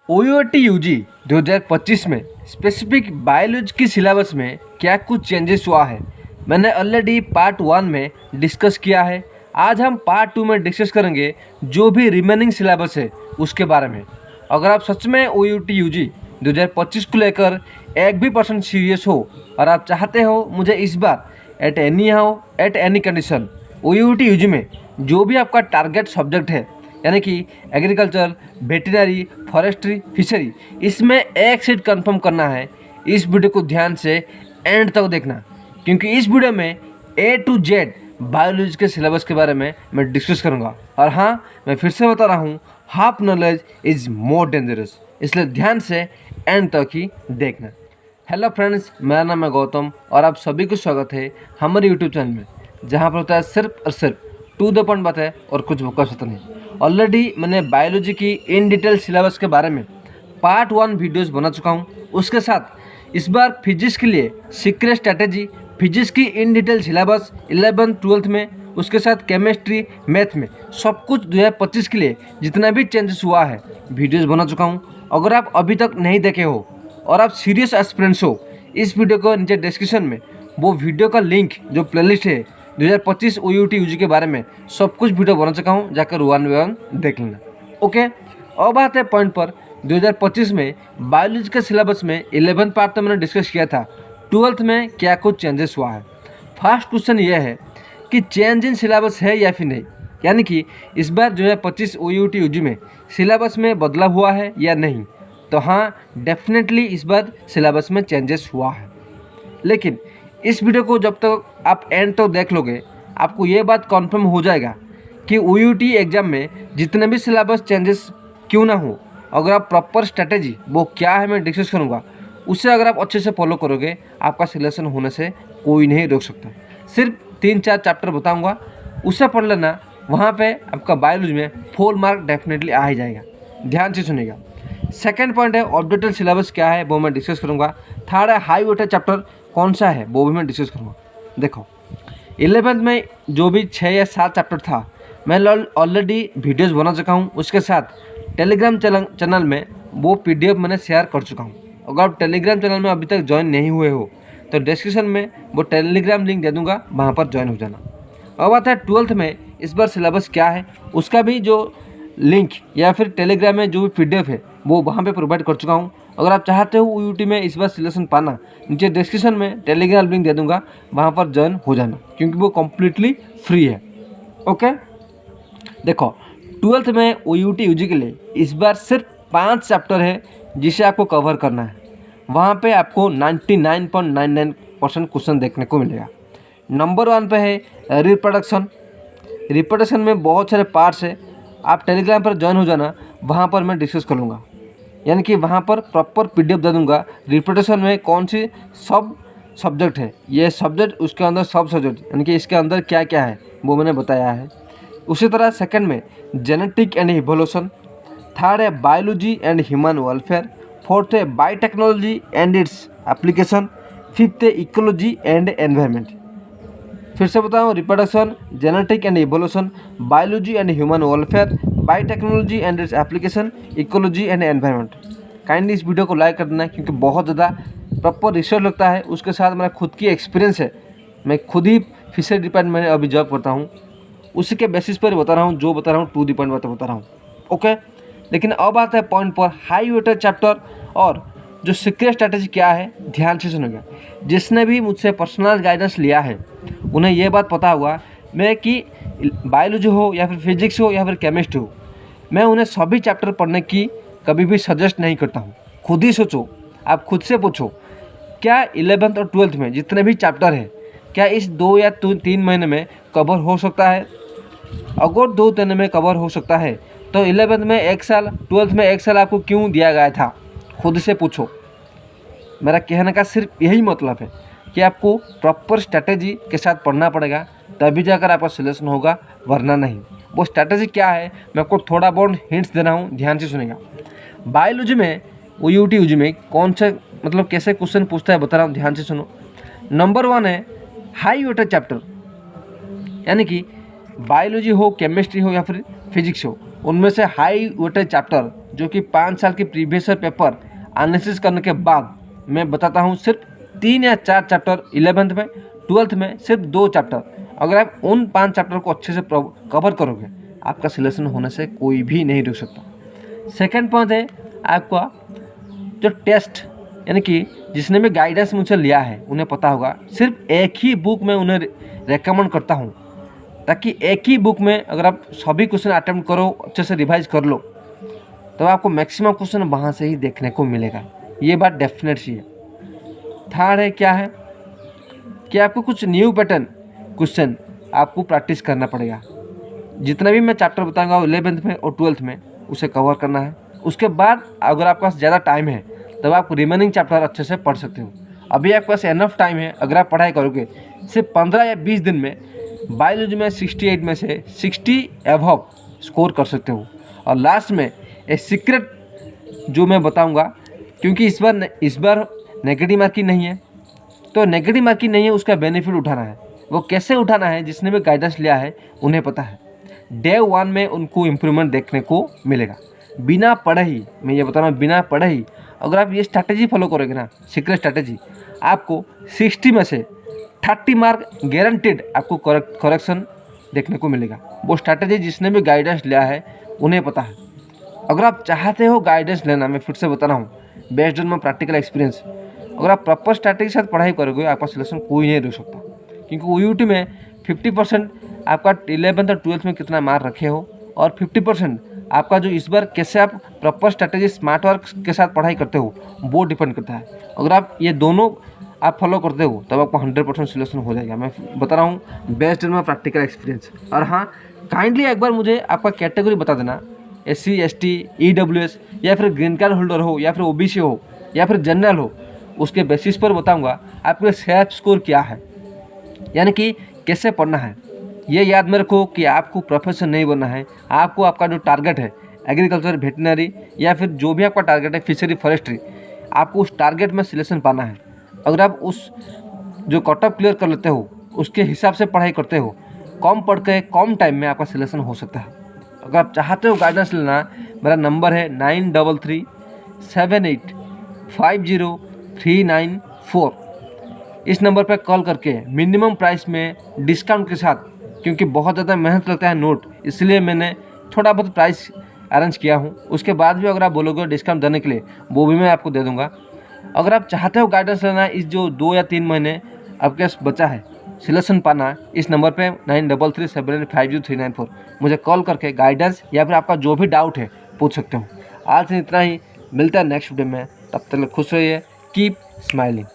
OUT UG 2025 में specific biology की syllabus में क्या कुछ चेंजेस हुआ है, मैंने ऑलरेडी पार्ट 1 में डिस्कस किया है। आज हम पार्ट 2 में डिस्कस करेंगे जो भी रिमेनिंग सिलेबस है उसके बारे में। अगर आप सच में OUT यूजी 2025 को लेकर एक भी % सीरियस हो और आप चाहते हो मुझे इस बार at any condition OUT UG में जो भी आपका टारगेट सब्जेक्ट है, यानी कि एग्रीकल्चर, वेटनरी, फॉरेस्ट्री, फिशरी, इसमें एक सीट कंफर्म करना है, इस वीडियो को ध्यान से एंड तक देखना, क्योंकि इस वीडियो में A to Z बायोलॉजी के सिलेबस के बारे में मैं डिस्कस करूंगा। और हाँ, मैं फिर से बता रहा हूँ, half knowledge is more dangerous, इसलिए ध्यान से एंड तक ही देखना। हेलो फ्रेंड्स, मेरा नाम है गौतम और आप सभी को स्वागत है हमारे यूट्यूब चैनल में, जहाँ पर होता है सिर्फ और सिर्फ टू द पॉइंट बात है और कुछ बकवास होता नहीं। ऑलरेडी मैंने बायोलॉजी की इन डिटेल सिलेबस के बारे में पार्ट 1 वीडियोस बना चुका हूँ। उसके साथ इस बार फिजिक्स के लिए सीक्रेट स्ट्रैटेजी, फिजिक्स की in detail syllabus 11th 12th में, उसके साथ केमिस्ट्री, मैथ में सब कुछ 2025 के लिए जितना भी चेंजेस हुआ है वीडियोस बना चुका हूँ। अगर आप अभी तक नहीं देखे हो और आप सीरियस एस्पिरेंट्स हो, इस वीडियो को नीचे डिस्क्रिप्शन में वो वीडियो का लिंक जो प्लेलिस्ट है 2025 OUT यूजी के बारे में सब कुछ वीडियो बना चुका हूँ, जाकर 1 by 1 देख लेना। ओके, अब आते हैं पॉइंट पर। 2025 में बायोलॉजी के सिलेबस में 11th पार्ट तो मैंने डिस्कस किया था, 12th में क्या कुछ चेंजेस हुआ है। फर्स्ट क्वेश्चन ये है कि चेंज इन सिलेबस है या फिर नहीं, यानी कि इस बार 2025 OUT यूजी में सिलेबस में बदलाव हुआ है या नहीं। तो हाँ, डेफिनेटली इस बार सिलेबस में चेंजेस हुआ है, लेकिन इस वीडियो को जब तक आप एंड तक देख लोगे आपको ये बात कन्फर्म हो जाएगा कि OUT एग्ज़ाम में जितने भी सिलेबस चेंजेस क्यों ना हो, अगर आप प्रॉपर स्ट्रैटेजी वो क्या है मैं डिस्कस करूँगा, उससे अगर आप अच्छे से फॉलो करोगे आपका सिलेक्शन होने से कोई नहीं रोक सकता। सिर्फ 3-4 चैप्टर बताऊँगा, उससे पढ़ लेना, वहाँ पर आपका बायोलॉजी में फुल मार्क डेफिनेटली आ ही जाएगा। ध्यान से सुनिएगा। सेकेंड पॉइंट है अपडेटेड सिलेबस क्या है वो मैं डिस्कस करूँगा। थर्ड है हाई वेटेड चैप्टर कौन सा है वो भी मैं डिस्कस करूँगा। देखो, 11th में जो भी 6 या 7 चैप्टर था मैं ऑलरेडी वीडियोस बना चुका हूँ, उसके साथ टेलीग्राम चैनल में वो PDF मैंने शेयर कर चुका हूँ। अगर आप टेलीग्राम चैनल में अभी तक ज्वाइन नहीं हुए हो तो डिस्क्रिप्शन में वो टेलीग्राम लिंक दे दूँगा, वहाँ पर ज्वाइन हो जाना। अब आता है 12th में इस बार सिलेबस क्या है, उसका भी जो लिंक या फिर टेलीग्राम में जो भी PDF है वो वहाँ पे प्रोवाइड कर चुका हूँ। अगर आप चाहते हो OUT में इस बार सिलेक्शन पाना, नीचे डिस्क्रिप्शन में टेलीग्राम लिंक दे दूँगा, वहाँ पर ज्वाइन हो जाना, क्योंकि वो कम्प्लीटली फ्री है। ओके, देखो 12th में OUT यूजी के लिए इस बार सिर्फ 5 चैप्टर है जिसे आपको कवर करना है। वहाँ पे आपको 99.99% क्वेश्चन देखने को मिलेगा। नंबर 1 पे है रिप्रोडक्शन। रिप्रोडक्शन में बहुत सारे पार्ट्स है, आप टेलीग्राम पर ज्वाइन हो जाना, वहाँ पर मैं डिस्कस कर लूँगा, यानी कि वहाँ पर प्रॉपर PDF दे दूँगा। रिप्रोडक्शन में कौन सी सब सब्जेक्ट है, ये सब्जेक्ट, उसके अंदर सब सब्जेक्ट, यानी कि इसके अंदर क्या क्या है वो मैंने बताया है। उसी तरह सेकंड में जेनेटिक एंड इवोल्यूशन, थर्ड है biology and human welfare, fourth है biotechnology and its application, fifth है इकोलॉजी एंड एनवायरनमेंट। फिर से बताऊँ, reproduction, genetic and evolution, biology and human welfare, biotechnology and its application, ecology and environment. Kindly इस video को like कर देना, क्योंकि बहुत ज़्यादा प्रॉपर रिसर्च लगता है, उसके साथ मेरा खुद की एक्सपीरियंस है। मैं खुद ही फिशरी डिपार्टमेंट में अभी जॉब करता हूँ, उसी के बेसिस पर बता रहा हूँ, जो बता रहा हूँ टू द पॉइंट बातें बता रहा हूँ। ओके, लेकिन अब आता है पॉइंट पर, हाई वेटेड चैप्टर और जो सीक्रेट स्ट्रैटेजी क्या है, ध्यान से सुनेगा। जिसने भी मुझसे पर्सनल गाइडेंस लिया है उन्हें ये बात पता हुआ मैं कि बायोलॉजी हो या फिर फिजिक्स हो या फिर केमिस्ट्री हो, मैं उन्हें सभी चैप्टर पढ़ने की कभी भी सजेस्ट नहीं करता हूँ। खुद ही सोचो, आप खुद से पूछो, क्या 11th और 12th में जितने भी चैप्टर हैं क्या इस 2 या 3 महीने में कवर हो सकता है। अगर 2 महीने में कवर हो सकता है तो 11th में 1 साल, 12th में 1 साल आपको क्यों दिया गया था, खुद से पूछो। मेरा कहने का सिर्फ यही मतलब है कि आपको प्रॉपर स्ट्रैटेजी के साथ पढ़ना पड़ेगा, तभी जाकर आपका सिलेक्शन होगा, वरना नहीं। वो स्ट्रैटेजी क्या है मैं आपको थोड़ा बहुत हिंट्स दे रहा हूँ, ध्यान से सुनेगा। बायोलॉजी में OUT यूजी में कौन से मतलब कैसे क्वेश्चन पूछता है बता रहा हूँ, ध्यान से सुनो। नंबर 1 है हाई वेटेड चैप्टर, यानी कि बायोलॉजी हो, केमिस्ट्री हो या फिर फिजिक्स हो, उनमें से हाई वेटेज चैप्टर जो कि 5 साल के प्रीवियस ईयर पेपर एनालिसिस करने के बाद मैं बताता हूँ सिर्फ 3 या 4 चैप्टर 11th में, 12th में सिर्फ 2 चैप्टर। अगर आप उन 5 चैप्टर को अच्छे से कवर करोगे, आपका सिलेक्शन होने से कोई भी नहीं रुक सकता। सेकेंड पॉइंट है आपका जो टेस्ट, यानी कि जिसने भी गाइडेंस मुझसे लिया है उन्हें पता होगा, सिर्फ एक ही बुक में उन्हें रेकमेंड करता हूँ, ताकि एक ही बुक में अगर आप सभी क्वेश्चन अटेम्प्ट करो, अच्छे से रिवाइज कर लो, तो आपको मैक्सिमम क्वेश्चन वहाँ से ही देखने को मिलेगा। ये बात डेफिनेट सी है। थर्ड है क्या है कि आपको कुछ न्यू पैटर्न क्वेश्चन आपको प्रैक्टिस करना पड़ेगा। जितना भी मैं चैप्टर बताऊंगा 11th में और 12th में उसे कवर करना है। उसके बाद अगर आपके पास ज़्यादा टाइम है तब आप रिमेनिंग चैप्टर अच्छे से पढ़ सकते हो। अभी आपके पास एनफ टाइम है, अगर आप पढ़ाई करोगे सिर्फ 15 या 20 दिन में बायोलॉजी में 68 में से 60 एबव स्कोर कर सकते हो। और लास्ट में एक सीक्रेट जो मैं बताऊंगा, क्योंकि इस बार नेगेटिव मार्किंग नहीं है, तो नेगेटिव मार्किंग नहीं है उसका बेनिफिट उठाना है। वो कैसे उठाना है, जिसने भी गाइडेंस लिया है उन्हें पता है। डे 1 में उनको इम्प्रूवमेंट देखने को मिलेगा बिना पढ़े ही। मैं ये बता रहा हूँ, बिना पढ़े ही अगर आप ये स्ट्रैटेजी फॉलो करोगे ना, सीक्रेट स्ट्रैटेजी, आपको 60 में से 30 मार्क गारंटीड आपको करेक्शन देखने को मिलेगा। वो स्ट्रैटेजी जिसने भी गाइडेंस लिया है उन्हें पता है। अगर आप चाहते हो गाइडेंस लेना, मैं फिर से बता रहा हूँ based on my practical experience, अगर आप प्रॉपर स्ट्रैटेजी के साथ पढ़ाई करोगे आपका सिलेक्शन कोई नहीं रोक सकता। क्योंकि OUT में 50% आपका 11th और 12th में कितना मार्क रखे हो, और 50% आपका जो इस बार कैसे आप प्रॉपर स्ट्रैटेजी स्मार्ट वर्क के साथ पढ़ाई करते हो वो डिपेंड करता है। अगर आप ये दोनों आप फॉलो करते हो तब आपको 100% सिलेक्शन हो जाएगा। मैं बता रहा हूँ based on my practical experience. और हाँ, काइंडली एक बार मुझे आपका कैटेगरी बता देना, SC ST EWS या फिर ग्रीन कार्ड होल्डर हो या फिर OBC हो या फिर जनरल हो, उसके बेसिस पर बताऊंगा आपके सेल्फ स्कोर क्या है, यानी कि कैसे पढ़ना है। ये याद में रखो कि आपको प्रोफेसर नहीं बनना है, आपको आपका जो टारगेट है एग्रीकल्चर, वेटनरी या फिर जो भी आपका टारगेट है फिशरी, फॉरेस्ट्री, आपको उस टारगेट में सिलेक्शन पाना है। अगर आप उस जो कट ऑफ क्लियर कर लेते हो उसके हिसाब से पढ़ाई करते हो, कम पढ़ के कम टाइम में आपका सिलेक्शन हो सकता है। अगर आप चाहते हो गाइडेंस लेना, मेरा नंबर है 9337850394। इस नंबर पर कॉल करके मिनिमम प्राइस में डिस्काउंट के साथ, क्योंकि बहुत ज़्यादा मेहनत लगता है नोट, इसलिए मैंने थोड़ा बहुत प्राइस अरेंज किया हूँ। उसके बाद भी अगर आप बोलोगे डिस्काउंट देने के लिए, वो भी मैं आपको दे दूँगा। अगर आप चाहते हो गाइडेंस लेना, इस जो 2 या 3 महीने आपके पास बचा है सिलेक्शन पाना, इस नंबर पे 9337850394 मुझे कॉल करके गाइडेंस या फिर आपका जो भी डाउट है पूछ सकते हो। आज से इतना ही, मिलता है नेक्स्ट वीडियो में, तब तक खुश रहिए, कीप स्माइलिंग।